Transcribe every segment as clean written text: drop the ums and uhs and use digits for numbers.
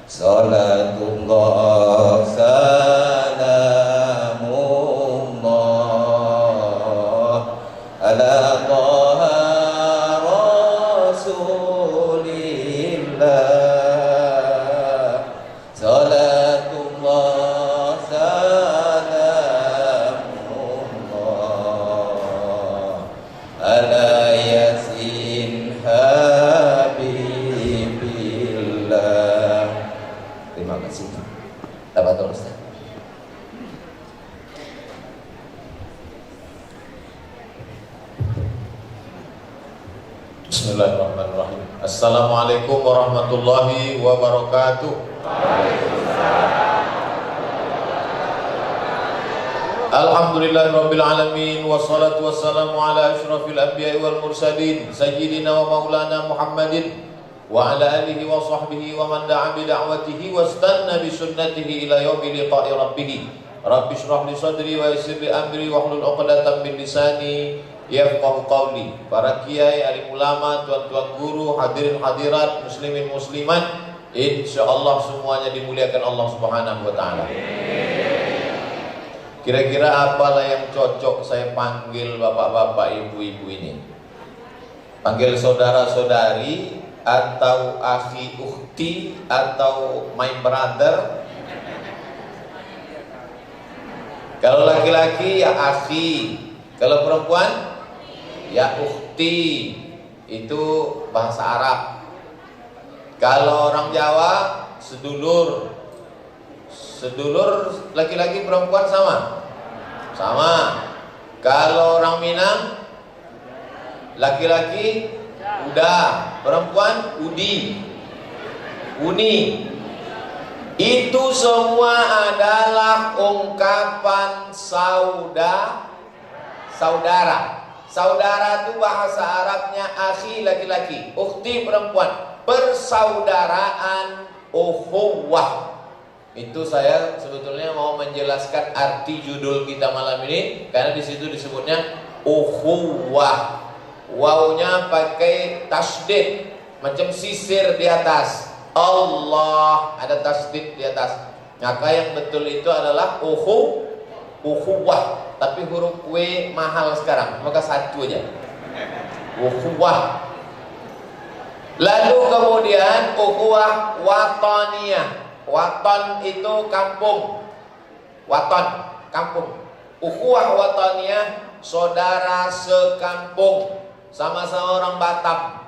Salatullah salamullah ala Taha Rasulillah. Salatullah salamullah ala Yasin Habibillah. Terima kasih. Dapat Ustaz. Bismillahirrahmanirrahim. Assalamualaikum warahmatullahi wabarakatuh. Alhamdulillahirabbil alamin wassalatu wassalamu ala asyrafil anbiya'i wal mursalin sayyidina wa maulana Muhammadin wa ala alihi wa sahbihi wa man da'a bi da'watihi wastanna bi sunnatihi ila yaumi liqa'i rabbih. Rabbi shrah li sadri wa yassir li amri wahlul 'uqdatam min lisani yafqahu qawli. Para kiai, alim ulama, tuan-tuan guru, hadirin hadirat, muslimin muslimat, insyaallah semuanya dimuliakan Allah Subhanahu wa taala. Kira-kira apalah yang cocok saya panggil bapak-bapak, ibu-ibu ini? Panggil saudara-saudari atau akhi ukhti atau my brother? Kalau laki-laki ya akhi, kalau perempuan ya ukhti. Itu bahasa Arab. Kalau orang Jawa sedulur. Sedulur laki-laki perempuan sama? Sama. Kalau orang Minang laki-laki udah, perempuan udi, uni. Itu semua adalah ungkapan saudara. Saudara itu bahasa Arabnya akhi laki-laki, ukhti perempuan, persaudaraan, ukhuwah. Itu saya sebetulnya mau menjelaskan arti judul kita malam ini, karena di situ disebutnya ukhuwah. Wawunya pakai tasdid, macam sisir di atas. Allah ada tasdid di atas. Maka yang betul itu adalah ukhuwah. Tapi huruf W mahal sekarang, maka satu aja. Ukhuwah. Lalu kemudian ukhuwah wataniyah. Waton itu kampung. Waton, kampung. Ukhuwah wataniyah, saudara sekampung. Sama-sama orang Batam.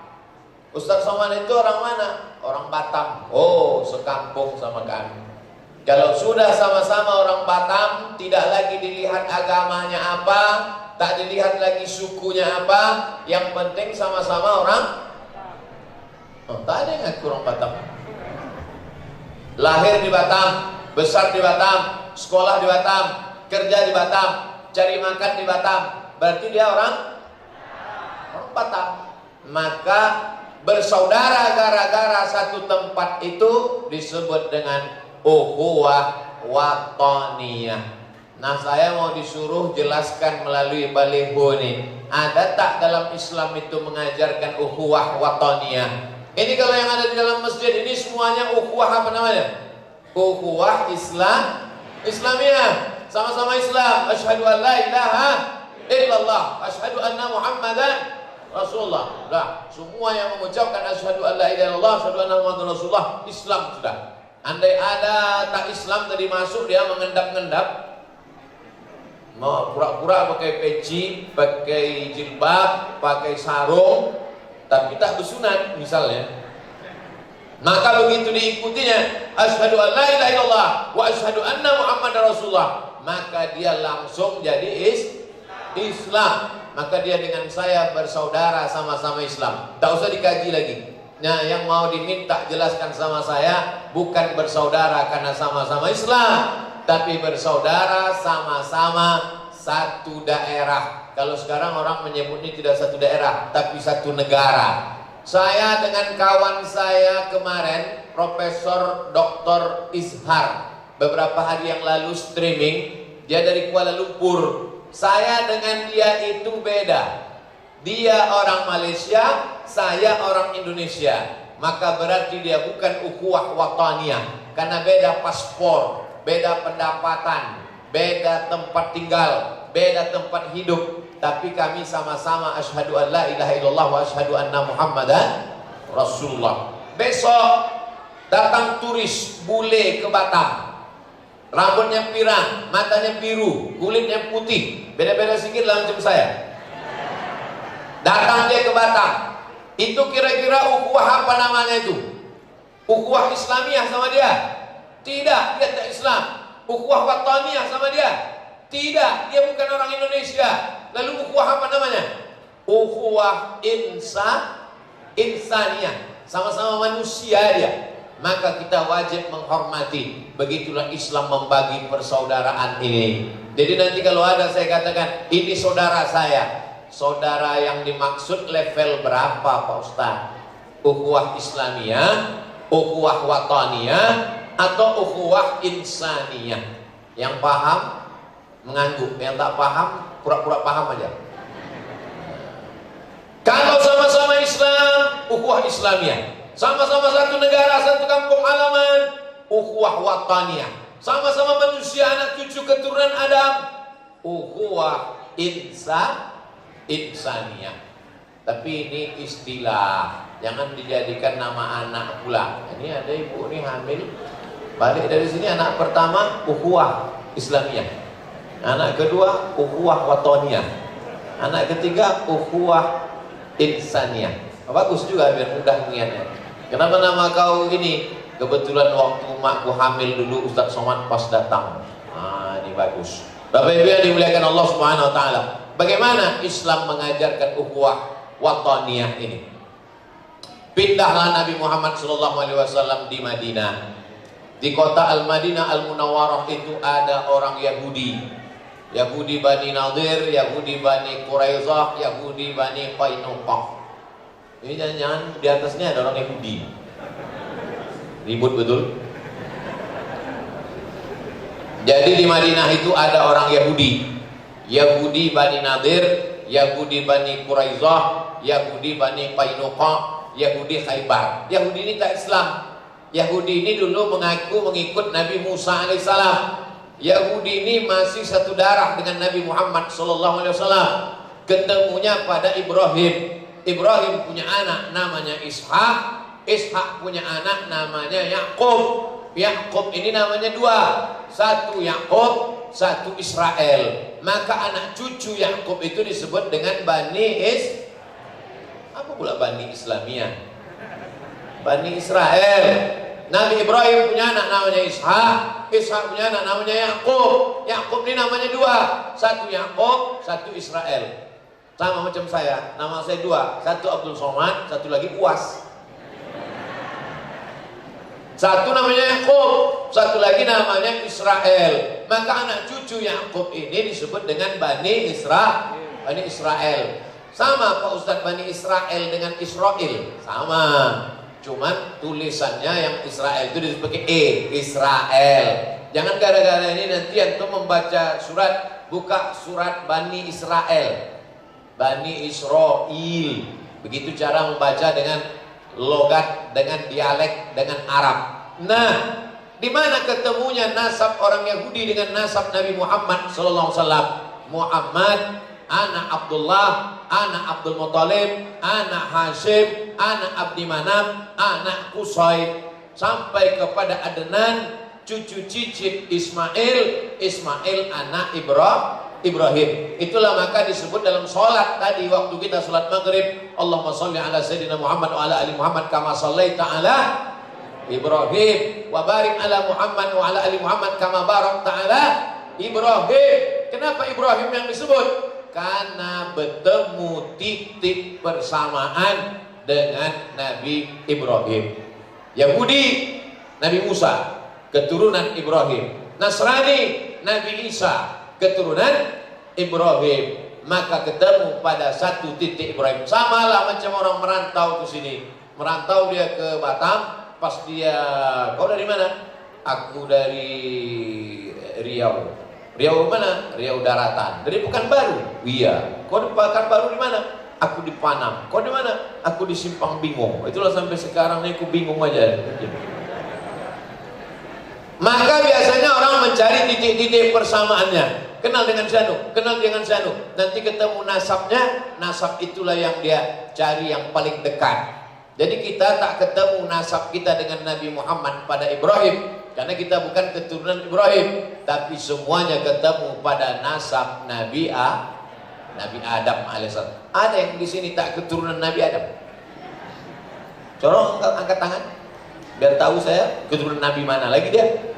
Ustaz Somad itu orang mana? Orang Batam. Oh, sekampung sama kami. Kalau sudah sama-sama orang Batam, tidak lagi dilihat agamanya apa, tak dilihat lagi sukunya apa, yang penting sama-sama orang. Oh, tak ada yang ngaku orang Batam. Lahir di Batam, besar di Batam, sekolah di Batam, kerja di Batam, cari makan di Batam, berarti dia orang Batam. Maka bersaudara gara-gara satu tempat itu disebut dengan ukhuwah wataniyah. Nah, saya mau disuruh jelaskan melalui baliho ini. Ada tak dalam Islam itu mengajarkan ukhuwah wataniyah? Ini kalau yang ada di dalam masjid ini semuanya ukhuwah apa namanya? Ukhuwah Islamiyah. Sama-sama Islam. Asyhadu an la ilaha illallah, asyhadu anna Muhammadan Rasulullah. Nah, semua yang mengucapkan asyhadu an la ilaha illallah, asyhadu anna Muhammadan Rasulullah, Islam sudah. Andai ada tak Islam tadi masuk, dia mengendap-endap, mau pura-pura pakai peci, pakai jilbab, pakai sarung, tapi tak bersunat misalnya. Maka begitu diikutinya asyhadu an la ilaha illallah wa asyhadu anna Muhammadar Rasulullah, maka dia langsung jadi Islam. Maka dia dengan saya bersaudara, sama-sama Islam. Tak usah dikaji lagi. Nah, yang mau diminta jelaskan sama saya, bukan bersaudara karena sama-sama Islam, tapi bersaudara sama-sama satu daerah. Kalau sekarang orang menyebutnya tidak satu daerah, tapi satu negara. Saya dengan kawan saya kemarin, Profesor Dr. Izhar, beberapa hari yang lalu streaming, dia dari Kuala Lumpur. Saya dengan dia itu beda. Dia orang Malaysia, saya orang Indonesia. maka berarti dia bukan ukhuwah wataniyah, karena beda paspor, beda pendapatan, beda tempat tinggal, beda tempat hidup, tapi kami sama-sama asyhadu an la ilaha illallah wa asyhadu anna muhammadan rasulullah. Besok datang turis bule ke Batam, rambutnya pirang, matanya biru, kulitnya putih, beda-beda sedikit lah macam saya. Datang dia ke Batam, itu kira-kira ukhuwah apa namanya itu? Ukhuwah Islamiyah sama dia? Tidak, dia tak Islam. Ukhuwah wataniyah sama dia? Tidak, dia bukan orang Indonesia. Lalu ukhuwah apa namanya? Ukhuwah insaniyah, sama-sama manusia dia. Maka kita wajib menghormati. Begitulah Islam membagi persaudaraan ini. Jadi nanti kalau ada saya katakan ini saudara saya, saudara yang dimaksud level berapa Pak Ustaz? Ukhuwah Islamiyah, ukhuwah wataniyah, atau ukhuwah insaniyah? Yang paham mengangguk, yang tak paham pura-pura paham aja. Kalau sama-sama Islam, ukhuwah Islamiyah. Sama-sama satu negara, satu kampung halaman, ukhuwah wataniyah. Sama-sama manusia, anak cucu keturunan Adam, ukhuwah insaniyah. Tapi ini istilah, jangan dijadikan nama anak pula. Ini ada ibu ini hamil, balik dari sini anak pertama ukhuwah Islamiyah, anak kedua ukhuwah wataniyah, anak ketiga ukhuwah insaniyah. Bagus juga biar mudah niatnya. Kenapa nama kau ini? Kebetulan waktu makku hamil dulu Ustaz Somad pas datang. Ini bagus. Bapak Ibu yang dimuliakan Allah Subhanahu wa taala. Bagaimana Islam mengajarkan ukhuwah wataniyah ini? Pindahlah Nabi Muhammad SAW di Madinah. Di kota Al-Madinah Al-Munawwarah itu ada orang Yahudi. Yahudi Bani Nadir, Yahudi Bani Quraizah, Yahudi Bani Qainuqah. Ini jangan-jangan di atasnya ada orang Yahudi. Ribut betul. Jadi di Madinah itu ada orang Yahudi. Yahudi Bani Nadir, Yahudi Bani Quraizah, Yahudi Bani Qainuqah, Yahudi Khaybar. Yahudi ini tak Islam. Yahudi ini dulu mengaku mengikut Nabi Musa alaihissalam. Yahudi ini masih satu darah dengan Nabi Muhammad SAW. Ketemunya pada Ibrahim. Ibrahim punya anak namanya Ishak. Ishak punya anak namanya Yakub. Yakub ini namanya dua, satu Yakub, satu Israel. Maka anak cucu Yakub itu disebut dengan Bani apa pula Bani Islamiyah? Bani Israel. Nabi Ibrahim punya anak namanya Ishak. Ishak punya anak namanya Yakub. Yakub ini namanya dua, satu Yakub, satu Israel. Sama macam saya, nama saya dua, satu Abdul Somad, satu lagi Uas. Satu namanya Yakub, satu lagi namanya Israel. Maka anak cucu Yakub ini disebut dengan Bani Israel. Sama Pak Ustadz, Bani Israel dengan Israel sama, cuman tulisannya yang Israel itu disebut Israel. Jangan gara-gara ini nanti antum membaca surat, buka surat Bani Israel, Bani Israel. Begitu cara membaca dengan logat, dengan dialek, dengan Arab. Nah, di mana ketemunya nasab orang Yahudi dengan nasab Nabi Muhammad sallallahu alaihi wasallam? Muhammad anak Abdullah, anak Abdul Muthalib, anak Hashim, anak Abdi Manaf, anak Qusay, sampai kepada Adnan, cucu cicit Ismail, Ismail anak Ibrahim. Itulah maka disebut dalam sholat tadi waktu kita sholat maghrib, Allahumma sholli ala sayyidina Muhammad wa ala ali Muhammad kama shallaita ala Ibrahim wa barik ala Muhammad wa ala ali Muhammad kama barakta ala Ibrahim. Kenapa Ibrahim yang disebut? Karena bertemu titik persamaan dengan Nabi Ibrahim. Yahudi Nabi Musa, keturunan Ibrahim. Nasrani Nabi Isa, keturunan Ibrahim. Maka ketemu pada satu titik Ibrahim. Samalah macam orang merantau ke sini. Merantau dia ke Batam. Pas dia, kau dari mana? Aku dari Riau. Riau mana? Riau Daratan. Dari Pekanbaru. Iya. Kau di Pekanbaru di mana? Aku di Panam. Kau di mana? Aku di Simpang Bingung. Itulah sampai sekarang nih aku bingung aja. Maka biasanya orang mencari titik-titik persamaannya. Kenal dengan Zanu, kenal dengan Zanu. Nanti ketemu nasabnya, nasab itulah yang dia cari yang paling dekat. Jadi kita tak ketemu nasab kita dengan Nabi Muhammad pada Ibrahim, karena kita bukan keturunan Ibrahim, tapi semuanya ketemu pada nasab Nabi Adam alaihissalam. Ada yang di sini tak keturunan Nabi Adam? Corong angkat tangan, biar tahu saya keturunan Nabi mana lagi dia.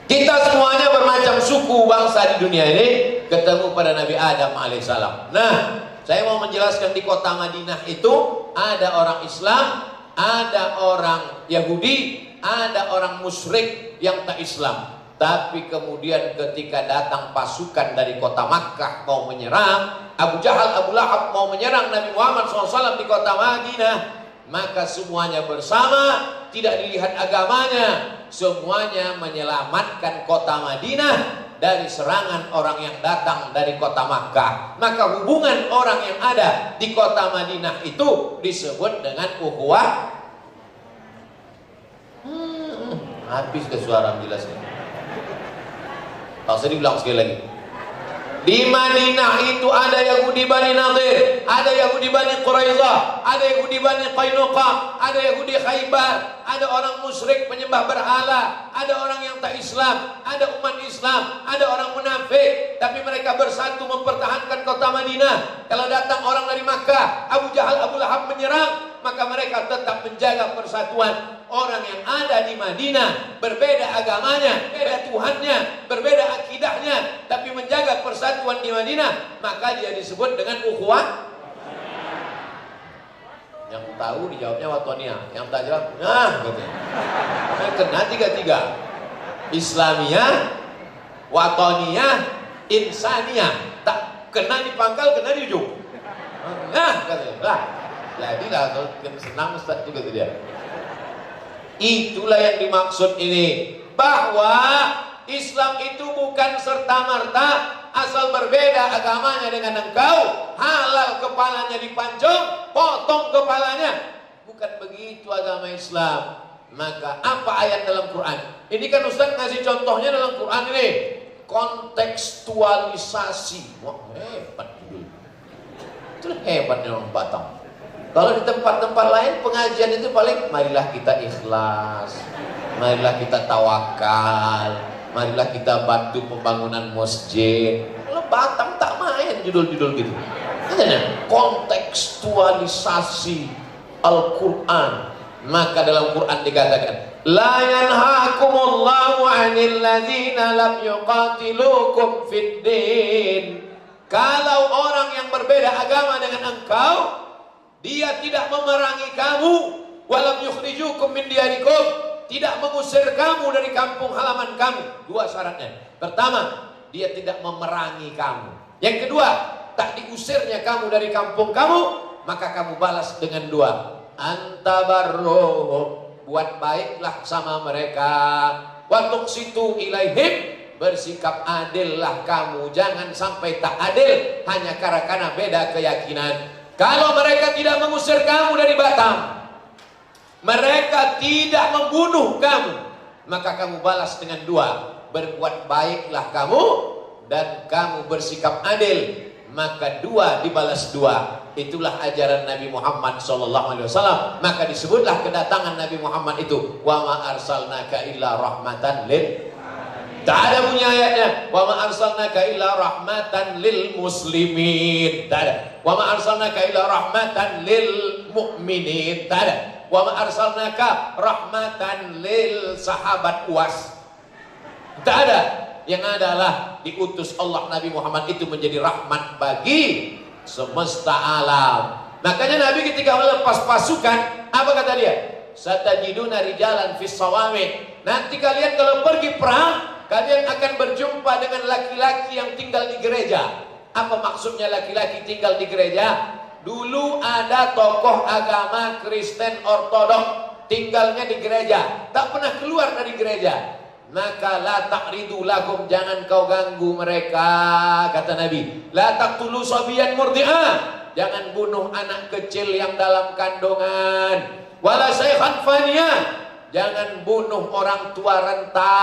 Kita semuanya bermacam suku bangsa di dunia ini ketemu pada Nabi Adam alaihissalam. Nah, saya mau menjelaskan di kota Madinah itu ada orang Islam, ada orang Yahudi, ada orang musyrik yang tak Islam. Tapi kemudian ketika datang pasukan dari kota Makkah mau menyerang, Abu Jahal, Abu Lahab mau menyerang Nabi Muhammad SAW di kota Madinah, maka semuanya bersama, tidak dilihat agamanya, semuanya menyelamatkan kota Madinah dari serangan orang yang datang dari kota Makkah. Maka hubungan orang yang ada di kota Madinah itu disebut dengan ukhuwah. Habis ke suara jelasnya. Tak usah diulang sekali lagi. Di Madinah itu ada Yahudi Bani Nadir, ada Yahudi Bani Quraidah, ada Yahudi Bani Qainuqa, ada Yahudi Khaybar, ada orang musyrik penyembah berhala, ada orang yang tak Islam, ada umat Islam, ada orang munafik, tapi mereka bersatu mempertahankan kota Madinah. Kalau datang orang dari Makkah, Abu Jahal, Abu Lahab menyerang, maka mereka tetap menjaga persatuan. Orang yang ada di Madinah berbeda agamanya, berbeda Tuhannya, berbeda akidahnya, tapi menjaga persatuan di Madinah, maka dia disebut dengan ukhuwah. Yang tahu dijawabnya watoniyah, yang tak jawab nah gitu. Kena tiga-tiga. Islamiyah, watoniyah, insaniyah. Tak kena di pangkal, kena di ujung. Nah katanya. Lah, jadilah kalau senang Ustaz juga tuh dia. Itulah yang dimaksud ini, bahwa Islam itu bukan serta-merta asal berbeda agamanya dengan engkau, halal kepalanya dipancung, potong kepalanya. Bukan begitu agama Islam. Maka apa ayat dalam Quran? Ini kan Ustaz ngasih contohnya dalam Quran ini. Kontekstualisasi. Wah, hebat dulu. Itu hebatnya orang Batam. Kalau di tempat-tempat lain pengajian itu paling marilah kita ikhlas, marilah kita tawakal, marilah kita bantu pembangunan masjid. Kalau Batam tak main judul-judul gitu. Kontekstualisasi Al-Quran. Maka dalam Quran dikatakan, la yanhakumullahu 'anil ladzina lam yuqatilukum fid din. Kalau orang yang berbeda agama dengan engkau, dia tidak memerangi kamu, walam yukhrijukum min diyarikum, tidak mengusir kamu dari kampung halaman kamu. Dua syaratnya. Pertama, dia tidak memerangi kamu. Yang kedua, tak diusirnya kamu dari kampung kamu, maka kamu balas dengan dua. Antabarruhum, buat baiklah sama mereka. Wa tuqsitu ilaihim, bersikap adillah kamu, jangan sampai tak adil hanya karena beda keyakinan. Kalau mereka tidak mengusir kamu dari Batam, mereka tidak membunuh kamu, maka kamu balas dengan dua. Berbuat baiklah kamu dan kamu bersikap adil, maka dua dibalas dua. Itulah ajaran Nabi Muhammad SAW. Maka disebutlah kedatangan Nabi Muhammad itu, wa ma arsalnaka illa rahmatan lil. Tak ada bunyi ayatnya, wa ma arsalnaka illa rahmatan lil muslimin. Tak ada. Wa ma arsalnaka illa rahmatan lil mu'minin. Tak ada. Wa ma arsalnaka rahmatan lil sahabat Uwas. Tak ada. Yang adalah diutus Allah Nabi Muhammad itu menjadi rahmat bagi semesta alam. Makanya Nabi ketika melepas pasukan, apa kata dia? Satajiduna rijalan fis sawami. Nanti kalian kalau pergi perang, kalian akan berjumpa dengan laki-laki yang tinggal di gereja. Apa maksudnya laki-laki tinggal di gereja? Dulu ada tokoh agama Kristen Ortodok tinggalnya di gereja, tak pernah keluar dari gereja. Maka la ta'ridu lahum, jangan kau ganggu mereka, kata Nabi. La taqtulu sabiyan murdi'ah, jangan bunuh anak kecil yang dalam kandungan. Wala syaikhan faniya, jangan bunuh orang tua renta.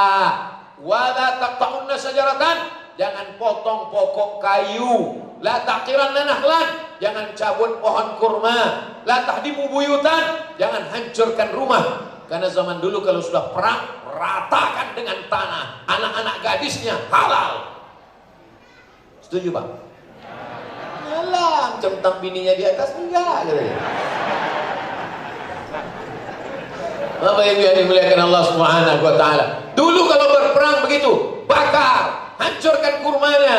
Wala taqta'unna sajaratan, jangan potong pokok kayu. La taqiranna nahlan, jangan cabut pohon kurma. La tahdimu buyutan, jangan hancurkan rumah. Karena zaman dulu kalau sudah perang, ratakan dengan tanah. Anak-anak gadisnya halal. Setuju Pak? Alam, centang bininya di atas enggak gitu. Bapak Ibu yang dimuliakan Allah Subhanahu wa taala. Dulu kalau berperang begitu, bakar, hancurkan kurmanya,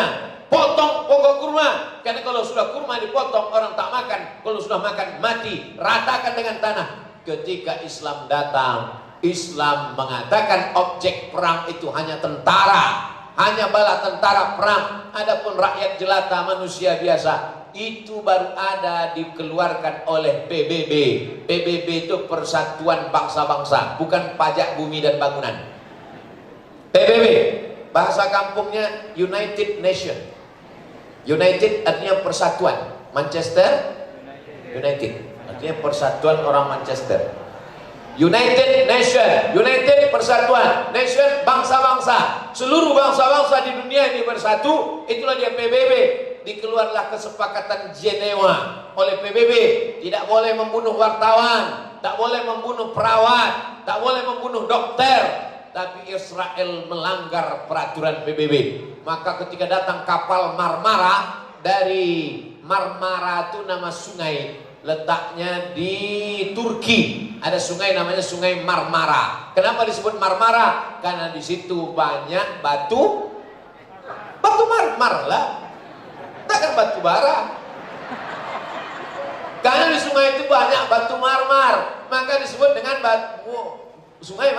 potong pokok kurma. Karena kalau sudah kurma dipotong, orang tak makan. Kalau sudah makan mati, ratakan dengan tanah. Ketika Islam datang, Islam mengatakan objek perang itu hanya tentara, hanya bala tentara perang. Adapun rakyat jelata, manusia biasa, itu baru ada dikeluarkan oleh PBB. PBB itu Persatuan Bangsa-Bangsa, bukan pajak bumi dan bangunan. PBB, bahasa kampungnya United Nation. United artinya persatuan. Manchester United artinya persatuan orang Manchester. United Nation, United persatuan, Nation bangsa-bangsa. Seluruh bangsa-bangsa di dunia ini bersatu, itulah dia PBB. Dikeluarlah kesepakatan Jenewa oleh PBB. Tidak boleh membunuh wartawan, tak boleh membunuh perawat, tak boleh membunuh dokter. Tapi Israel melanggar peraturan PBB. Maka ketika datang kapal Marmara, dari Marmara itu nama sungai, letaknya di Turki. Ada sungai namanya Sungai Marmara. Kenapa disebut Marmara? Karena di situ banyak batu marmar lah. Takkan batu bara. Karena di sungai itu banyak batu marmar, maka disebut dengan Sungai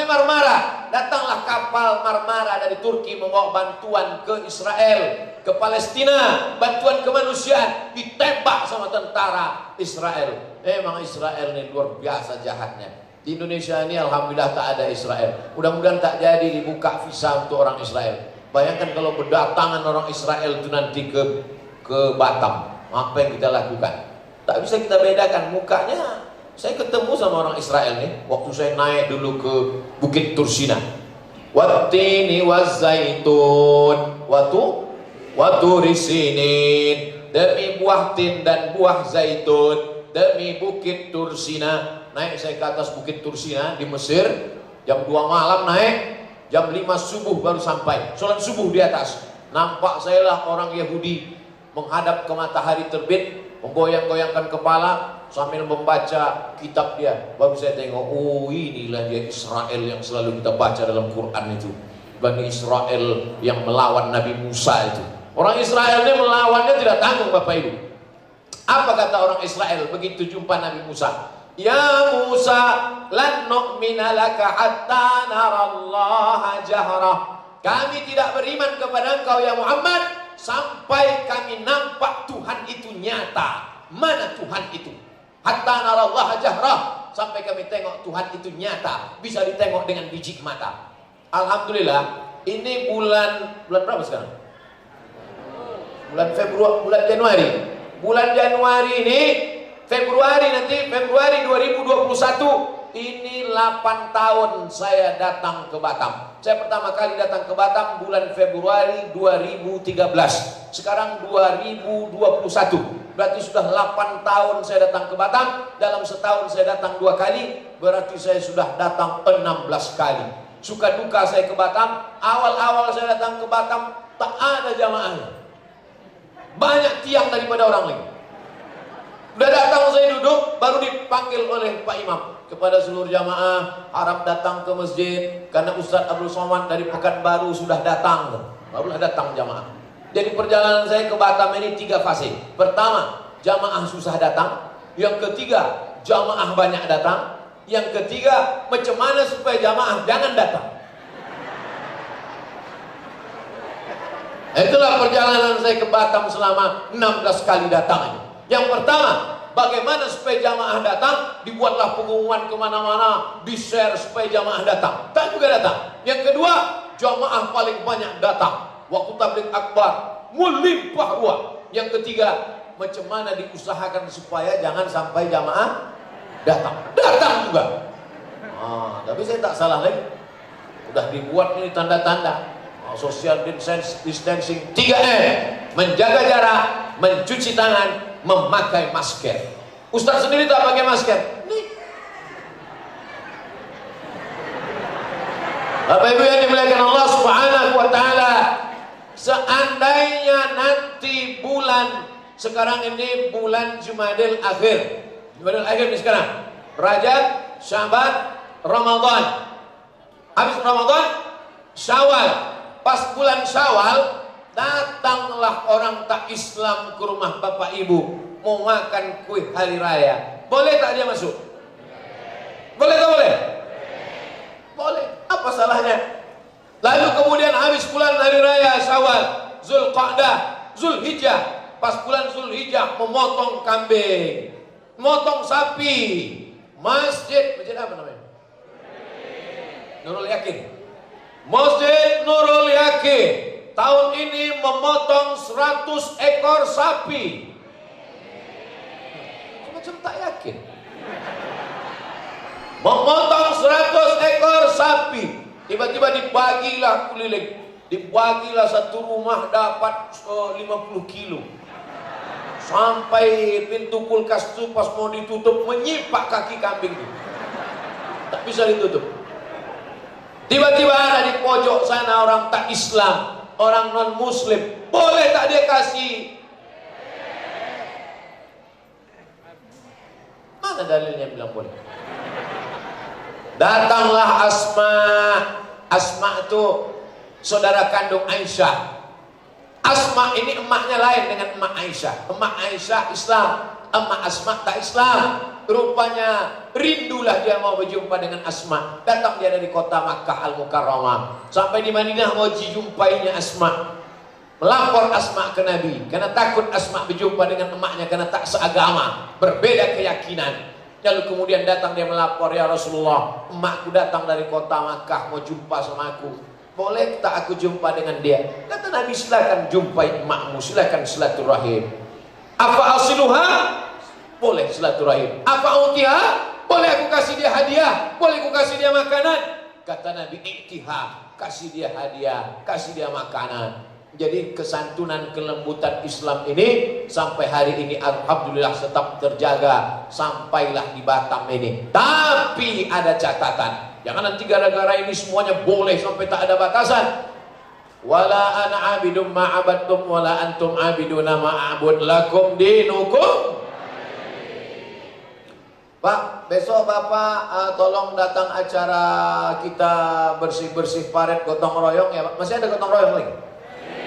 Marmara. Datanglah kapal Marmara dari Turki membawa bantuan ke Israel, ke Palestina, bantuan kemanusiaan. Ditembak sama tentara Israel. Emang Israel ini luar biasa jahatnya. Di Indonesia ini alhamdulillah tak ada Israel. Mudah-mudahan tak jadi dibuka visa untuk orang Israel. Bayangkan kalau berdatangan orang Israel itu nanti ke Batam, apa yang kita lakukan? Tak bisa kita bedakan mukanya. Saya ketemu sama orang Israel nih, waktu saya naik dulu ke Bukit Tursina. Wattini wazzaitun, waturisinin, demi buah tin dan buah zaitun, demi Bukit Tursina. Naik saya ke atas Bukit Tursina di Mesir, jam 2 malam naik, jam 5 subuh baru sampai. Sholat subuh di atas. Nampak saya lah orang Yahudi menghadap ke matahari terbit, menggoyang-goyangkan kepala sambil membaca kitab dia. Baru saya tengok, oh inilah dia Israel yang selalu kita baca dalam Quran itu. Bani Israel yang melawan Nabi Musa itu. Orang Israel ini melawannya tidak tanggung Bapak Ibu. Apa kata orang Israel begitu jumpa Nabi Musa? Ya Musa, lan nu'mina laka hatta narallaha jahrah. Kami tidak beriman kepada engkau ya Muhammad sampai kami nampak Tuhan itu nyata. Mana Tuhan itu? Hatta narallaha jahrah, sampai kami tengok Tuhan itu nyata, bisa ditengok dengan biji mata. Alhamdulillah, ini bulan berapa sekarang? Bulan Februari, bulan Januari. Bulan Januari ini, Februari 2021, ini 8 tahun saya datang ke Batam. Saya pertama kali datang ke Batam bulan Februari 2013. Sekarang 2021. Berarti sudah 8 tahun saya datang ke Batam. Dalam setahun saya datang 2 kali. Berarti saya sudah datang 16 kali. Suka duka saya ke Batam. Awal-awal saya datang ke Batam tak ada jamaahnya. Banyak tiang daripada orang lain. Udah datang saya duduk, baru dipanggil oleh Pak Imam. Kepada seluruh jamaah, harap datang ke masjid. Karena Ustadz Abdul Somad dari Pekanbaru sudah datang. Barulah datang jamaah. Jadi perjalanan saya ke Batam ini 3 fase. Pertama, jamaah susah datang. Yang ketiga, jamaah banyak datang. Yang ketiga, macam mana supaya jamaah jangan datang. Itulah perjalanan saya ke Batam selama 16 kali datang. Yang pertama, bagaimana supaya jamaah datang? Dibuatlah pengumuman kemana-mana, di-share supaya jamaah datang. Tak juga datang. Yang kedua, jamaah paling banyak datang. Waktu tabligh akbar, melimpah ruah. Yang ketiga, macam mana diusahakan supaya jangan sampai jamaah datang juga. Tapi saya tak salah lagi, udah dibuat ini tanda-tanda social distancing 3M, menjaga jarak, mencuci tangan, memakai masker. Ustaz sendiri tak pakai masker nih. Bapak Ibu yang dimuliakan Allah Subhanahu wa taala, seandainya nanti bulan sekarang ini bulan Jumadil Akhir. Jumadil Akhir ini sekarang Rajab, Syaban, Ramadan. Habis Ramadan, Syawal. Pas bulan Syawal, datanglah orang tak Islam ke rumah Bapak Ibu mau makan kue hari raya. Boleh tak dia masuk? Boleh tak boleh? Boleh. Apa salahnya? Lalu kemudian habis bulan hari raya Syawal, Zulqa'dah, Zulhijjah. Pas bulan Zulhijjah memotong kambing, memotong sapi. Masjid apa namanya? Nurul Yakin. Masjid Nurul Yakin tahun ini memotong 100 ekor sapi. Macam tak yakin. Memotong 100 ekor sapi. Tiba-tiba dibagilah keliling. Dibagilah satu rumah dapat 50 kilo. Sampai pintu kulkas itu pas mau ditutup menyipak kaki kambing itu. Tak bisa ditutup. Tiba-tiba ada di pojok sana orang tak Islam, orang non Muslim. Boleh tak dia kasih? Mana dalilnya bilang boleh? Datanglah Asma. Asma itu saudara kandung Aisyah. Asma ini emaknya lain dengan emak Aisyah. Emak Aisyah Islam, emak Asma tak Islam. Rupanya rindulah dia mau berjumpa dengan Asma. Datang dia dari kota Makkah Al-Mukarramah sampai di Madinah mau jumpainya Asma. Melapor Asma ke Nabi karena takut Asma berjumpa dengan emaknya karena tak seagama, berbeda keyakinan. Lalu kemudian datang dia melapor, ya Rasulullah, emakku datang dari kota Makkah mau jumpa sama aku. Boleh tak aku jumpa dengan dia? Kata Nabi, silakan jumpai emakmu, silakan silaturahim. Apa asiluha? Boleh silaturahim. Apa utiha? Boleh aku kasih dia hadiah, boleh aku kasih dia makanan. Kata Nabi, iktiha, kasih dia hadiah, kasih dia makanan. Jadi kesantunan kelembutan Islam ini sampai hari ini alhamdulillah tetap terjaga sampailah di Batam ini. Tapi ada catatan, jangan nanti gara-gara ini semuanya boleh sampai tak ada batasan. Wala ana abidum ma'abadtum wala antum abiduna ma'abud lakum dinukum. Pak, besok Bapak tolong datang acara kita bersih-bersih paret gotong royong ya Pak. Masih ada gotong royong lagi?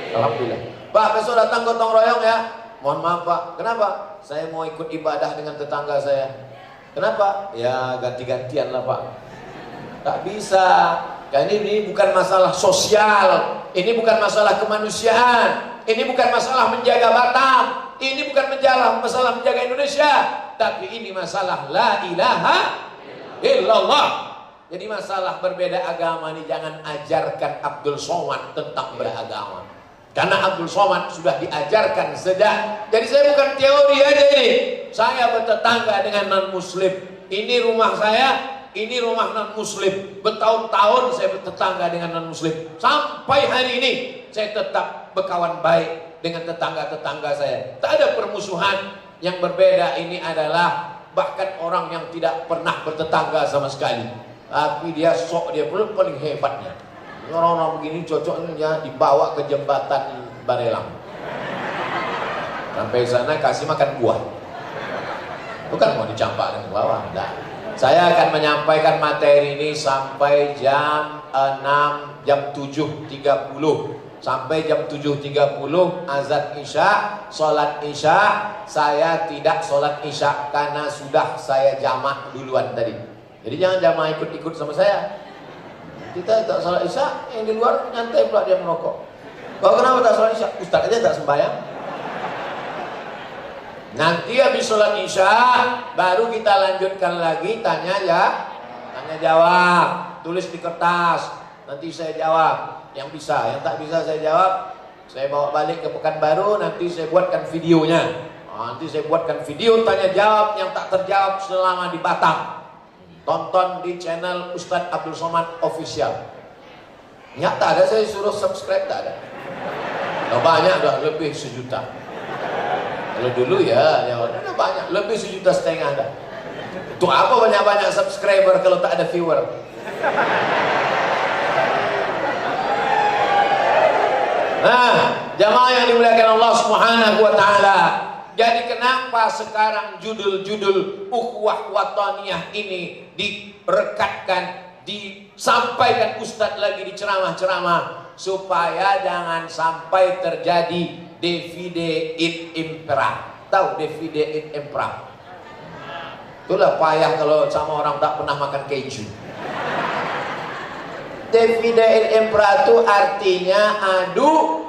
Alhamdulillah. Pak, besok datang gotong royong ya. Mohon maaf Pak, kenapa? Saya mau ikut ibadah dengan tetangga saya. Kenapa? Ya ganti-gantian lah Pak. Tak bisa. Kan ini bukan masalah sosial. Ini bukan masalah kemanusiaan. Ini bukan masalah menjaga Batam. Ini bukan masalah menjaga Indonesia. Tapi ini masalah la ilaha illallah. Jadi masalah berbeda agama ini jangan ajarkan Abdul Somad tentang beragama. Karena Abdul Somad sudah diajarkan sejak. Jadi saya bukan teori aja ini. Saya bertetangga dengan non muslim. Ini rumah saya, ini rumah non muslim. Bertahun-tahun saya bertetangga dengan non muslim. Sampai hari ini saya tetap berkawan baik dengan tetangga-tetangga saya. Tak ada permusuhan. Yang berbeda ini adalah bahkan orang yang tidak pernah bertetangga sama sekali. Tapi dia sok, dia belum paling hebatnya. Orang-orang begini cocoknya dibawa ke jembatan Barelang. Sampai sana kasih makan buah. Bukan mau dicampakkan ke bawah. Nah, saya akan menyampaikan materi ini sampai jam 6, jam 7.30. Sampai jam 7.30 azan Isya, sholat Isya. Saya tidak sholat Isya karena sudah saya jamak duluan tadi. Jadi jangan jamaah ikut-ikut sama saya. Kita tak sholat Isya, yang di luar nyantai pula dia merokok. Kau kenapa tak sholat Isya? Ustaz aja tak sembahyang. Nanti habis sholat Isya baru kita lanjutkan lagi tanya jawab. Tulis di kertas, nanti saya jawab. Yang bisa, yang tak bisa saya jawab, saya bawa balik ke Pekanbaru, nanti saya buatkan videonya. Nanti saya buatkan video tanya jawab yang tak terjawab selama di Batam. Tonton di channel Ustadz Abdul Somad Official. Nyata ada saya suruh subscribe, tak ada. Nah, banyak dah, lebih 1 juta. Kalau dulu ya udah banyak, lebih 1,5 juta dah. Itu apa banyak-banyak subscriber kalau tak ada viewer? Nah, jamaah yang dimuliakan Allah Subhanahu wa taala. Jadi kenapa sekarang judul-judul ukhuwah wataniyah ini direkatkan, disampaikan Ustadz lagi di ceramah-ceramah, supaya jangan sampai terjadi divide et impera. Tahu divide et impera? Itulah payah kalau sama orang tak pernah makan keju. Divide et impera itu artinya adu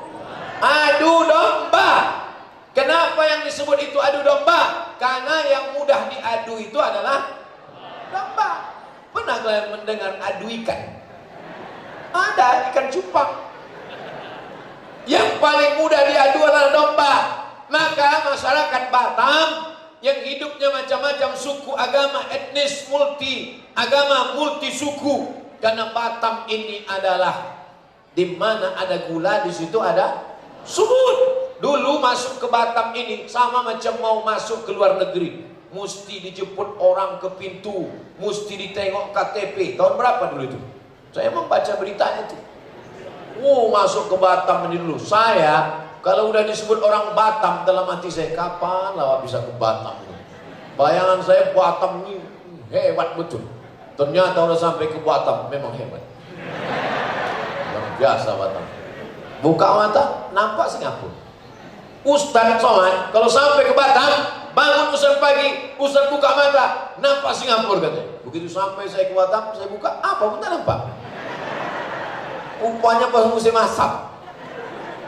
domba. Kenapa yang disebut itu adu domba? Karena yang mudah diadu itu adalah domba. Pernah kalian mendengar adu ikan? Ada ikan cupang. Yang paling mudah diadu adalah domba. Maka masyarakat Batam yang hidupnya macam-macam suku, agama, etnis, multi agama, multi suku. Karena Batam ini adalah di mana ada gula, di situ ada sumut. Dulu masuk ke Batam ini sama macam mau masuk ke luar negeri. Mesti dijemput orang ke pintu, mesti ditengok KTP. Tahun berapa dulu itu? Saya membaca beritanya itu. Masuk ke Batam ini dulu. Saya kalau udah disebut orang Batam, dalam hati saya, kapan lah bisa ke Batam ini? Bayangan saya Batam ini hebat betul. Ternyata udah sampai ke Batam, memang hebat. Luar biasa Batam. Buka mata, nampak Singapura. Ustadz Somad kalau sampai ke Batam, bangun Ustadz pagi, Ustadz buka mata, nampak Singapura katanya. Begitu sampai saya ke Batam, saya buka, apa pun tak nampak. Rupanya pas musim asap.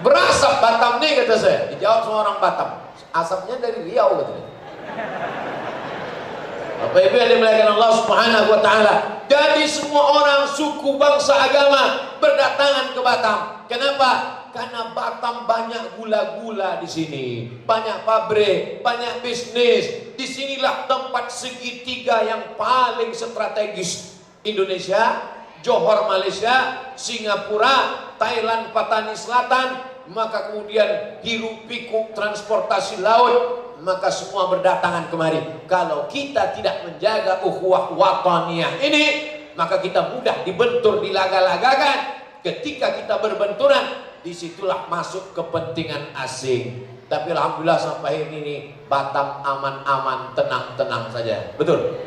Berasap Batam nih kata saya. Dijawab sama orang Batam, asapnya dari Riau katanya. Bapak Ibu yang dimuliakan Allah Subhanahu wa taala. Jadi semua orang, suku, bangsa, agama berdatangan ke Batam. Kenapa? Karena Batam banyak gula-gula di sini, banyak pabrik, banyak bisnis. Disinilah tempat segitiga yang paling strategis. Indonesia, Johor Malaysia, Singapura, Thailand Patani Selatan, maka kemudian hiruk pikuk transportasi laut, maka semua berdatangan kemari. Kalau kita tidak menjaga ukhuwah wataniyah ini, maka kita mudah dibentur, dilaga-lagakan. Ketika kita berbenturan, disitulah masuk kepentingan asing. Tapi alhamdulillah sampai ini Batam aman-aman, tenang-tenang saja. Betul?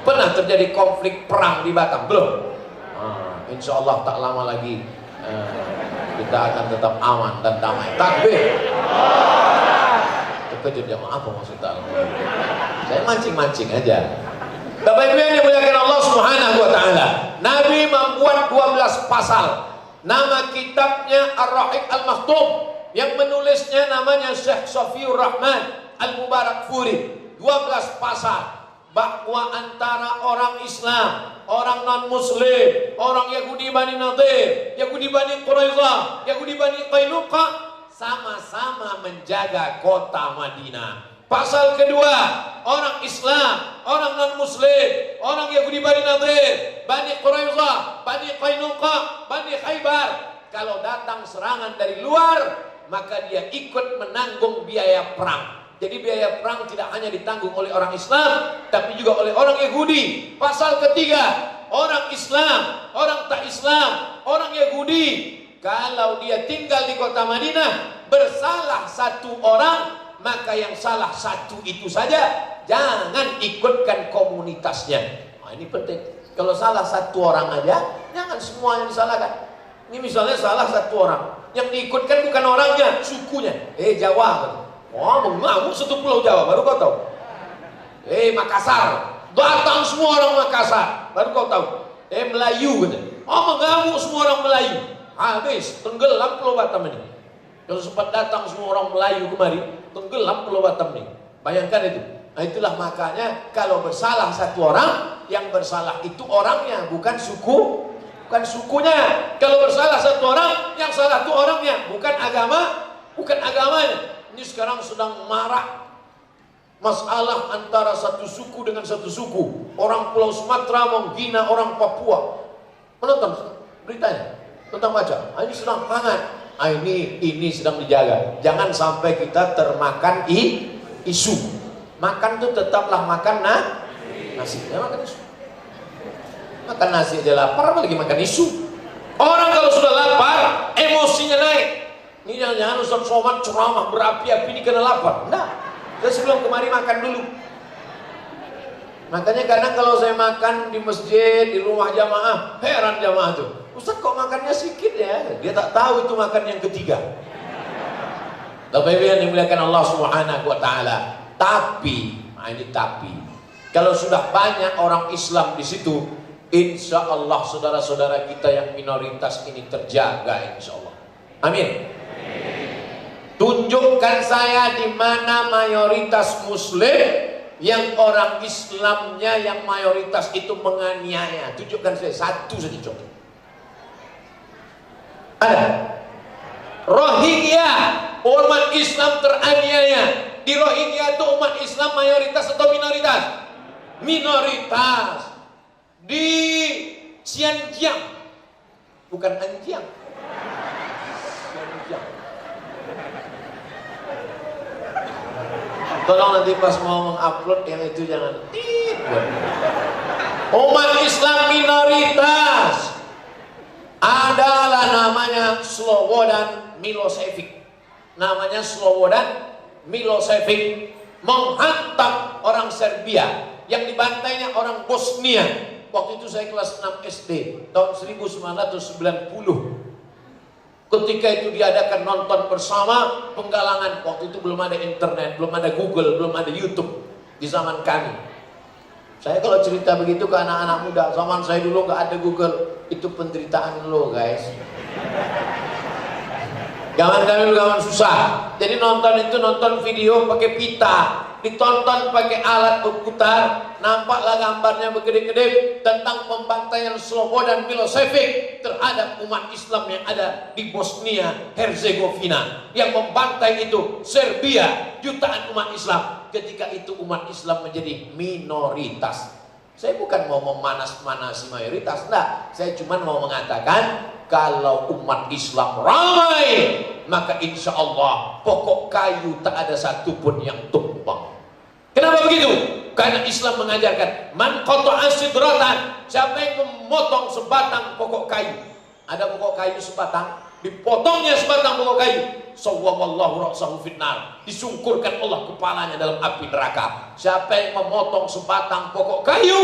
Pernah terjadi konflik perang di Batam? Belum? Insya Allah tak lama lagi kita akan tetap aman dan damai. Takbir. Terkejut jamaah, apa maksud tak lama lagi? Saya mancing-mancing aja. Bapak Ibu yang dimuliakan Allah Subhanahu wa taala. Nabi membuat 12 pasal. Nama kitabnya Ar-Rahiq Al-Maktum, yang menulisnya namanya Syekh Safiur Rahman Al-Mubarakfuri. 12 pasal bahwa antara orang Islam, orang non-Muslim, orang Yahudi Bani Nadir, Yahudi Bani Quraidah, Yahudi Bani Qainuqa sama-sama menjaga kota Madinah. Pasal kedua, orang Islam, orang non-Muslim, orang Yahudi Bani Nadir, Bani Quraidah, Bani Qainuqa, Bani Khaybar, kalau datang serangan dari luar, maka dia ikut menanggung biaya perang. Jadi biaya perang tidak hanya ditanggung oleh orang Islam, tapi juga oleh orang Yahudi. Pasal ketiga, orang Islam, orang tak Islam, orang Yahudi, kalau dia tinggal di kota Madinah, bersalah satu orang, maka yang salah satu itu saja, jangan ikutkan komunitasnya. Nah, ini penting. Kalau salah satu orang aja, jangan semua yang disalahkan. Ini misalnya salah satu orang, yang diikutkan bukan orangnya, sukunya. Jawa. Mengamuk satu pulau Jawa, baru kau tahu. Makassar, datang semua orang Makassar, baru kau tahu. Melayu, mengamuk semua orang Melayu. Habis, tenggelam Pulau Batam ini. Kalau sempat datang semua orang Melayu kemari, tenggelam Pulau Batam ini. Bayangkan itu. Nah, itulah makanya kalau bersalah satu orang, yang bersalah itu orangnya, bukan suku, bukan sukunya. Kalau bersalah satu orang, yang salah itu orangnya, bukan agama, bukan agamanya. Ini sekarang sedang marak Masalah antara satu suku dengan satu suku. Orang Pulau Sumatera menghina orang Papua. Menonton beritanya tentang baca. Ini sedang hangat. Ini sedang dijaga. Jangan sampai kita termakan isu. Makan tuh tetaplah makan nasi. Ya, makan isu. Makan nasi aja lapar, apalagi makan isu. Orang kalau sudah lapar, emosinya naik. Ini jangan-jangan Ustaz Somad ceramah berapi-api ini karena lapar. Enggak. Saya sebelum kemari makan dulu. Makanya kadang kalau saya makan di masjid, di rumah jamaah, heran jamaah tuh. Ustaz kok makannya sedikit ya? Dia tak tahu itu makan yang ketiga. Bapak Ibu yang dimuliakan Allah Subhanahu wa taala. Tapi, ini tapi. Kalau sudah banyak orang Islam di situ, insya Allah saudara-saudara kita yang minoritas ini terjaga insya Allah. Amin. Tunjukkan saya di mana mayoritas Muslim yang orang Islamnya yang mayoritas itu menganiaya. Tunjukkan saya satu saja contoh. Ada. Rohingya, umat Islam teraniaya. Di Rohingya itu umat Islam mayoritas atau minoritas? Minoritas. Di Xinjiang, bukan Anjiang. Xinjiang. Tolong nanti pas mau mengupload yang itu jangan umat Islam minoritas adalah namanya Slobodan Milosevic. Namanya Slobodan Milosevic menghantam orang Serbia yang dibantainya orang Bosnia. Waktu itu saya kelas 6 SD tahun 1990. Ketika itu diadakan nonton bersama penggalangan. Waktu itu belum ada internet, belum ada Google, belum ada YouTube di zaman kami. Saya kalau cerita begitu ke anak-anak muda, zaman saya dulu nggak ada Google, itu penderitaan lo guys. Zaman kami zaman susah. Jadi nonton itu nonton video pakai pita, ditonton pakai alat berputar, nampaklah gambarnya berkedip-kedip tentang pembantaian Slobodan Milosevic terhadap umat Islam yang ada di Bosnia Herzegovina. Yang membantai itu Serbia, jutaan umat Islam. Ketika itu umat Islam menjadi minoritas. Saya bukan mau memanas-manasi mayoritas, enggak. Saya cuma mau mengatakan kalau umat Islam ramai, maka insya Allah pokok kayu tak ada satupun yang tumbang. Kenapa begitu? Karena Islam mengajarkan man qata'a sidratan, siapa yang memotong sebatang pokok kayu. Ada pokok kayu sebatang, dipotongnya sebatang pokok kayu, sawwaballahu ra'sahu finnar, disungkurkan Allah kepalanya dalam api neraka. Siapa yang memotong sebatang pokok kayu,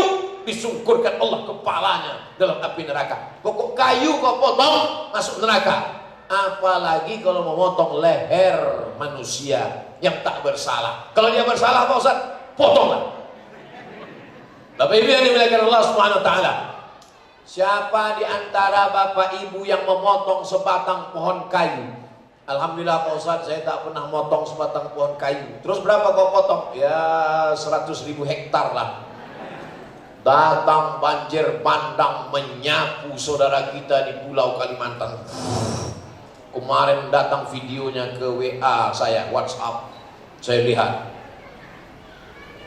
disungkurkan Allah kepalanya dalam api neraka. Pokok kayu kau potong masuk neraka. Apalagi kalau memotong leher manusia yang tak bersalah. Kalau dia bersalah Pak Ustaz, potonglah. Bapak Ibu yang dimuliakan Allah Subhanahu wa taala. Siapa di antara Bapak Ibu yang memotong sebatang pohon kayu? Alhamdulillah Pak Ustaz, saya tak pernah motong sebatang pohon kayu. Terus berapa kau potong? Ya 100.000 hektar lah. Datang banjir bandang menyapu saudara kita di Pulau Kalimantan. Kemarin datang videonya ke WA saya, WhatsApp. Saya lihat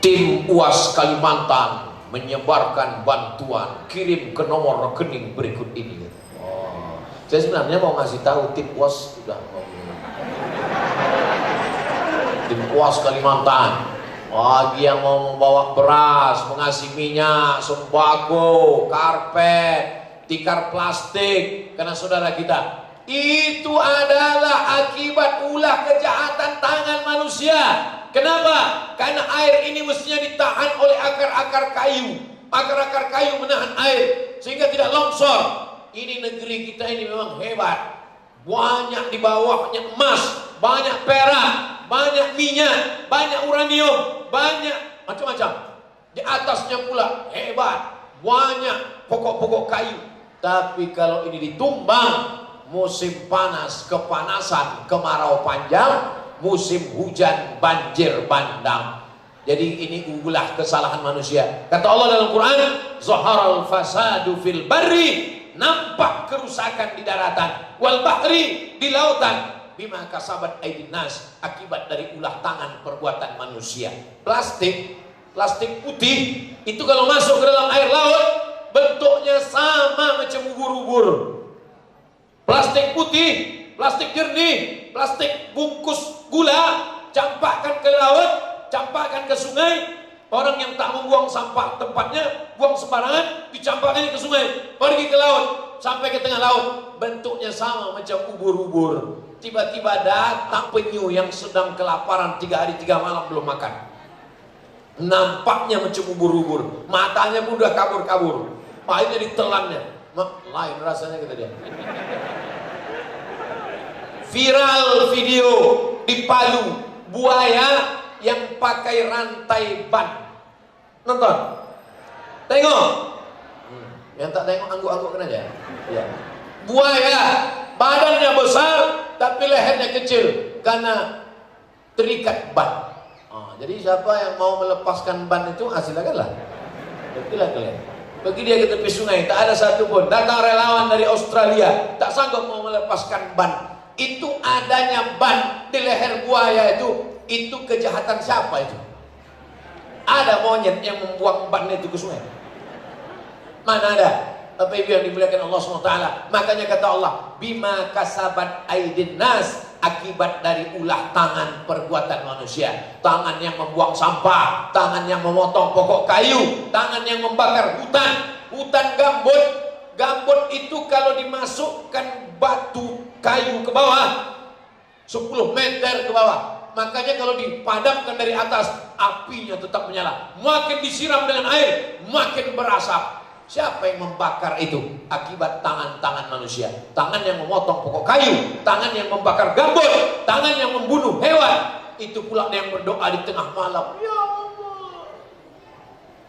tim UAS Kalimantan menyebarkan bantuan, kirim ke nomor rekening berikut ini. Oh, saya sebenarnya mau ngasih tahu tim UAS sudah mau. Tim UAS Kalimantan, bagi yang mau membawa beras, mengasih minyak, sembako, karpet, tikar plastik, karena saudara kita. Itu adalah akibat ulah kejahatan tangan manusia. Kenapa? Karena air ini mestinya ditahan oleh akar-akar kayu. Akar-akar kayu menahan air sehingga tidak longsor. Ini negeri kita ini memang hebat. Banyak di bawahnya emas, banyak perak, banyak minyak, banyak uranium, banyak macam-macam. Di atasnya pula hebat, banyak pokok-pokok kayu. Tapi kalau ini ditumbang, musim panas, kepanasan, kemarau panjang, musim hujan, banjir bandang. Jadi ini ulah kesalahan manusia. Kata Allah dalam Quran, zaharal fasadu fil barri, nampak kerusakan di daratan, wal bahri, di lautan. bima kasabat aydin nas, akibat dari ulah tangan perbuatan manusia. Plastik putih itu kalau masuk ke dalam air laut bentuknya sama macam ubur-ubur. Plastik putih, plastik jernih, plastik bungkus gula, campakkan ke laut, campakkan ke sungai. Orang yang tak membuang sampah tempatnya, buang sembarangan, dicampakkan ke sungai, pergi ke laut, sampai ke tengah laut, bentuknya sama macam ubur-ubur. Tiba-tiba datang penyu yang sedang kelaparan 3 hari 3 malam belum makan. Nampaknya macam ubur-ubur, matanya pun udah kabur-kabur, akhirnya ditelannya. Lain rasanya kata dia. Viral video di Palu, buaya yang pakai rantai ban. Nonton? Tengok. Yang tak tengok angguk-anggukkan aja. Ya. Buaya, badannya besar tapi lehernya kecil karena terikat ban. Jadi siapa yang mau melepaskan ban itu, silakanlah. Pergilah kalian. Pergi dia ke tepi sungai, tak ada satu pun. Datang relawan dari Australia, tak sanggup mau melepaskan ban. Itu adanya ban di leher buaya itu kejahatan siapa itu? Ada monyet yang membuang ban itu ke sungai? Mana ada? Tapi itu yang dimuliakan Allah SWT. Makanya kata Allah, bima kasabat aydin nas, akibat dari ulah tangan perbuatan manusia. Tangan yang membuang sampah, tangan yang memotong pokok kayu, tangan yang membakar hutan gambut. Gambut itu kalau dimasukkan batu kayu ke bawah 10 meter ke bawah, makanya kalau dipadamkan dari atas, apinya tetap menyala. Makin disiram dengan air, makin berasap. Siapa yang membakar itu? Akibat tangan-tangan manusia. Tangan yang memotong pokok kayu, tangan yang membakar gambut, tangan yang membunuh hewan. Itu pula yang berdoa di tengah malam, ya Allah.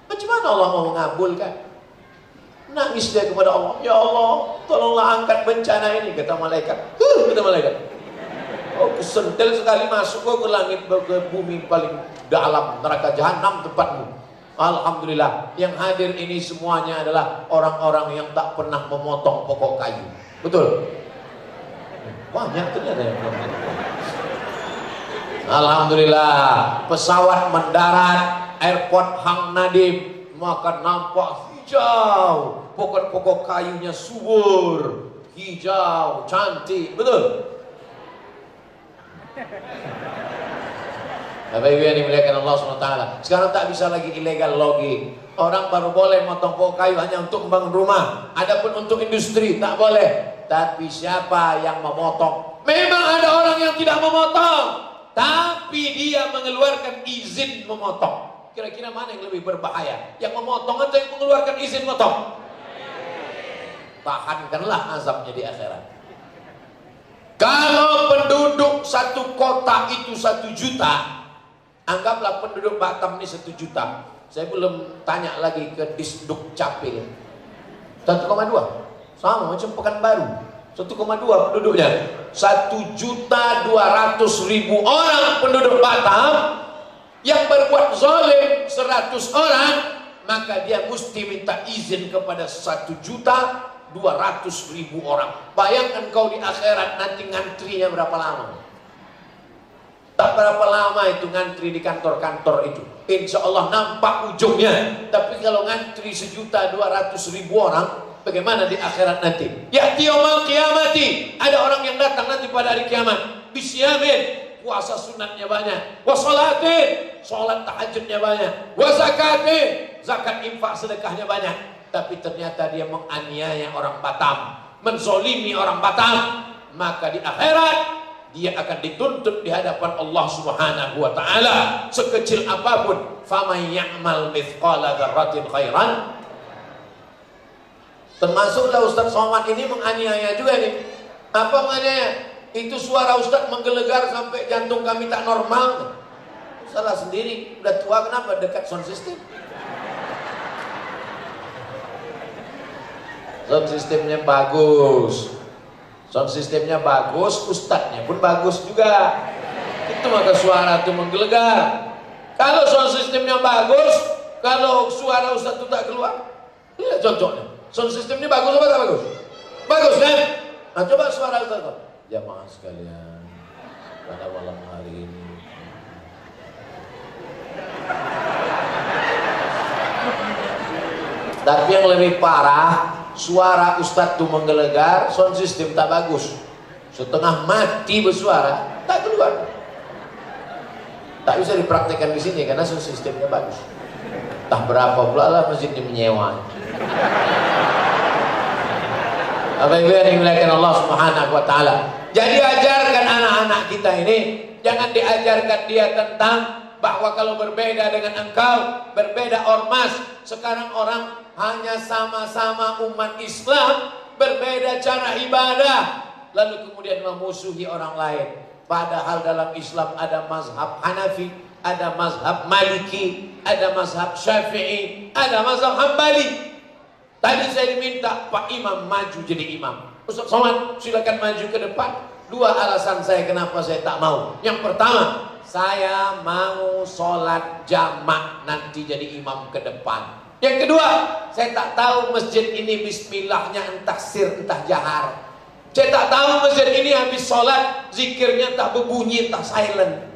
Macam mana Allah mau mengabulkan? Nangis dia kepada Allah, ya Allah, tolonglah angkat bencana ini. Kata malaikat, kata malaikat, oh kesentil sekali masuk ke langit, ke bumi paling dalam, neraka jahanam tempatmu. Alhamdulillah, yang hadir ini semuanya adalah orang-orang yang tak pernah memotong pokok kayu. Betul? Banyak ternyata yang belum. Alhamdulillah, pesawat mendarat airport Hang Nadim, maka nampak hijau, pokok-pokok kayunya subur, hijau, cantik. Betul? Bapak Ibu yang dimuliakan Allah SWT, sekarang tak bisa lagi ilegal logging. Orang baru boleh motong pokok kayu hanya untuk membangun rumah. Adapun untuk industri tak boleh. Tapi siapa yang memotong? Memang ada orang yang tidak memotong, tapi dia mengeluarkan izin memotong. Kira-kira mana yang lebih berbahaya? Yang memotong atau yang mengeluarkan izin memotong? Tahankanlah azabnya di akhirat. Kalau penduduk satu kota itu 1 juta, anggaplah penduduk Batam ini 1 juta. Saya belum tanya lagi ke Disduk Capil. 1,2. Sama macam Pekanbaru. 1,2 penduduknya. 1.200.000 orang penduduk Batam. Yang berbuat zalim 100 orang, maka dia mesti minta izin kepada 1.200.000 orang. Bayangkan kau di akhirat nanti ngantrinya berapa lama? Tak berapa lama itu ngantri di kantor-kantor itu. Insya Allah nampak ujungnya. Tapi kalau ngantri 1.200.000 orang, bagaimana di akhirat nanti? Ya'ti yaumal qiyamati, ada orang yang datang nanti pada hari kiamat. Bisyamin, puasa sunatnya banyak. Wasolatin, sholat tahajudnya banyak. Wasakatin, zakat infak sedekahnya banyak. Tapi ternyata dia menganiaya orang Batam, menzolimi orang Batam. Maka di akhirat dia akan dituntut di hadapan Allah Subhanahu wa taala sekecil apapun. Faman ya'mal mithqala dzarratin khairan. Termasuklah Ustaz Somad ini menganiaya juga nih. Apa menganiaya? Itu suara Ustaz menggelegar sampai jantung kami tak normal. Salah sendiri, udah tua kenapa dekat sound system? Sound systemnya bagus. Sound systemnya bagus, ustadznya pun bagus juga. Itu maka suara itu menggelegar. Kalau sound systemnya bagus, kalau suara ustadz itu tak keluar, lihat contohnya. Sound systemnya bagus apa tak bagus? Bagus kan? Nah coba suara ustadz. Jamaah sekalian, pada malam hari ini. Tapi yang lebih parah, suara Ustadz tuh menggelegar, sound system tak bagus. Setengah mati bersuara, tak keluar. Tak bisa dipraktekkan di sini karena sound systemnya bagus. Tak berapa pula lah masjid ini menyewa. Apa yang dimuliakan Allah Subhanahu wa taala. Jadi ajarkan anak-anak kita ini, jangan diajarkan dia tentang bahwa kalau berbeda dengan engkau, berbeda ormas. Sekarang orang hanya sama-sama umat Islam, berbeda cara ibadah, lalu kemudian memusuhi orang lain. Padahal dalam Islam ada mazhab Hanafi, ada mazhab Maliki, ada mazhab Syafi'i, ada mazhab Hambali. Tadi saya diminta Pak Imam maju jadi imam. Ustaz Somad silakan maju ke depan. Dua alasan saya kenapa saya tak mau. Yang pertama, saya mau sholat jamak nanti jadi imam ke depan. Yang kedua, saya tak tahu masjid ini bismillahnya entah sir entah jahar. Saya tak tahu masjid ini habis sholat zikirnya entah berbunyi entah silent.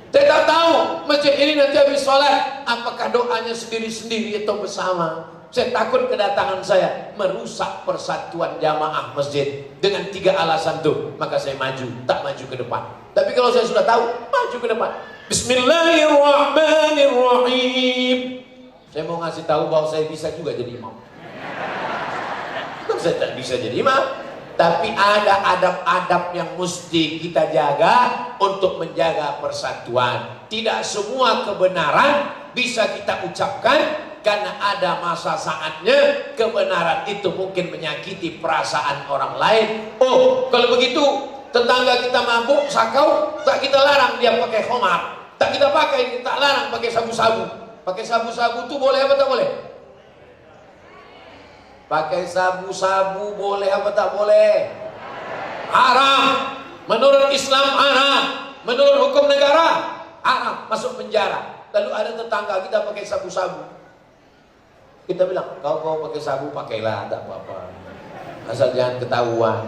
Saya tak tahu masjid ini nanti habis sholat apakah doanya sendiri-sendiri atau bersama. Saya takut kedatangan saya merusak persatuan jamaah masjid. Dengan 3 alasan tuh, maka saya maju, tak maju ke depan. Tapi kalau saya sudah tahu, maju ke depan. Bismillahirrahmanirrahim. Saya mau ngasih tahu bahwa saya bisa juga jadi imam. Bukan saya tak bisa jadi imam, tapi ada adab-adab yang mesti kita jaga untuk menjaga persatuan. Tidak semua kebenaran bisa kita ucapkan, karena ada masa saatnya kebenaran itu mungkin menyakiti perasaan orang lain. Oh, kalau begitu tetangga kita mabuk, sakau, tak kita larang dia pakai khamar. Tak kita pakai, tak larang pakai sabu-sabu. Pakai sabu-sabu itu boleh apa tak boleh? Pakai sabu-sabu boleh apa tak boleh? Haram. Menurut Islam haram. Menurut hukum negara haram, masuk penjara. Lalu ada tetangga kita pakai sabu-sabu. Kita bilang, kau pakai sabu, pakailah, tak apa-apa. Asal jangan ketahuan.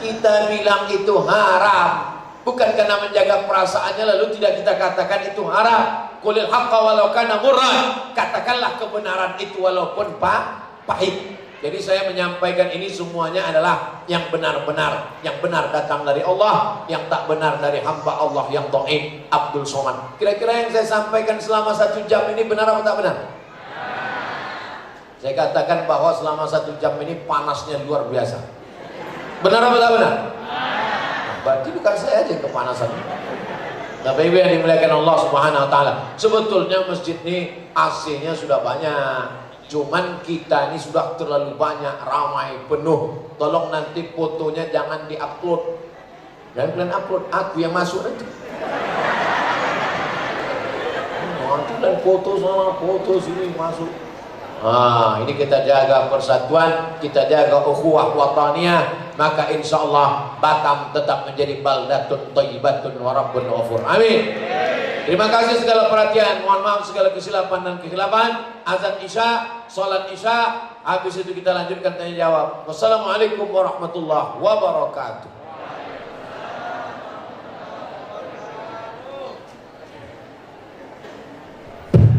Kita bilang itu haram. Bukan karena menjaga perasaannya lalu tidak kita katakan itu haram. Qulil haqqa walau kana murran. Katakanlah kebenaran itu walaupun pahit. Jadi saya menyampaikan ini semuanya adalah yang benar-benar. Yang benar datang dari Allah, yang tak benar dari hamba Allah yang dhaif, Abdul Somad. Kira-kira yang saya sampaikan selama 1 jam ini benar atau tak benar? Saya katakan bahwa selama 1 jam ini panasnya luar biasa. Benar apa tak benar? Nah, berarti bukan saya aja yang kepanasan. Bapak Ibu yang dimuliakan Allah Subhanahu wa taala. Sebetulnya masjid ini AC-nya sudah banyak. Cuman kita ini sudah terlalu banyak, ramai, penuh. Tolong nanti fotonya jangan di-upload. Jangan kalian upload, aku yang masuk nanti. Nanti dan foto sana, foto sini masuk. Ini kita jaga persatuan, kita jaga ukhuwah wataniyah, maka insya Allah Batam tetap menjadi baldatun thayyibatun wa rabbun ghafur. Amin. Terima kasih segala perhatian, mohon maaf segala kesilapan dan kekhilafan. Azan Isya, salat Isya, habis itu kita lanjutkan tanya jawab. Wassalamualaikum warahmatullahi wabarakatuh.